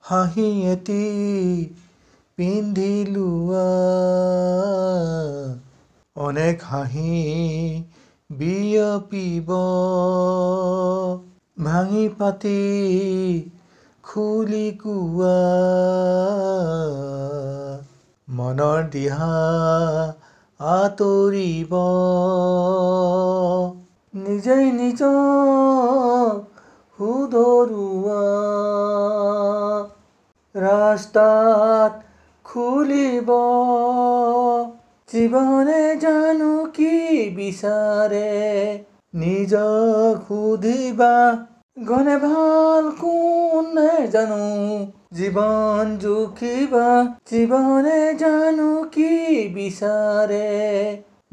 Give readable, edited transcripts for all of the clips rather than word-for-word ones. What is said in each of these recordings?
হাঁহি এটি পিন্ধি লোৱা অনেক হাঁহি বিয়পিব ভাঙি পাতি খুলি কোৱা মনৰ দিহা আঁতৰিব নিজেই নিজক শুধৰোৱা ৰাস্তাত খুলিব জীৱনে জানো কি বিচাৰে নিজক সুধিবা গনে ভাল কোনে জানো জীৱন জুখিবা জীৱনে জানো কি বিচাৰে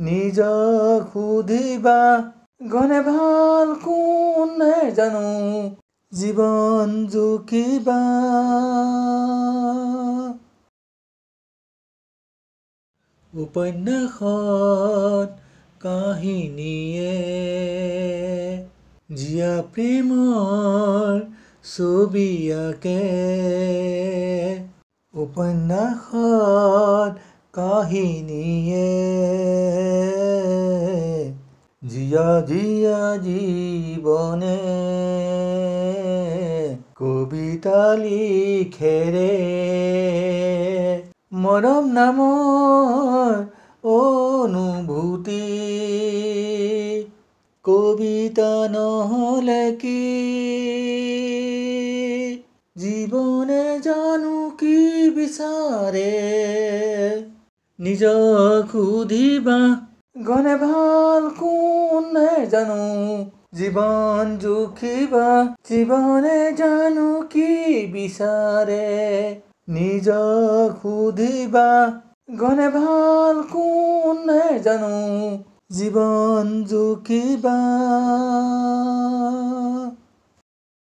নিজক সুধিবা গনে ভাল কোনে জানো জীৱন জুখিবা উপন্যাসত কাহিনীয়ে জীয়া প্ৰেমৰ ছবি আঁকে উপন্যাসত কাহিনীয়ে জীয়া জীৱনে কবিতা লিখেৰে মৰম নামৰ অনুভূতি কবিতা নহলে কি জীৱনে জানো কি বিচাৰে নিজক সুধিবা গনে ভাল কোনে জানো জীৱন জুখিবা জীৱনে জানো কি বিচাৰে নিজক সুধিবা গনে ভাল কোনে জানো জীৱন জুখিবা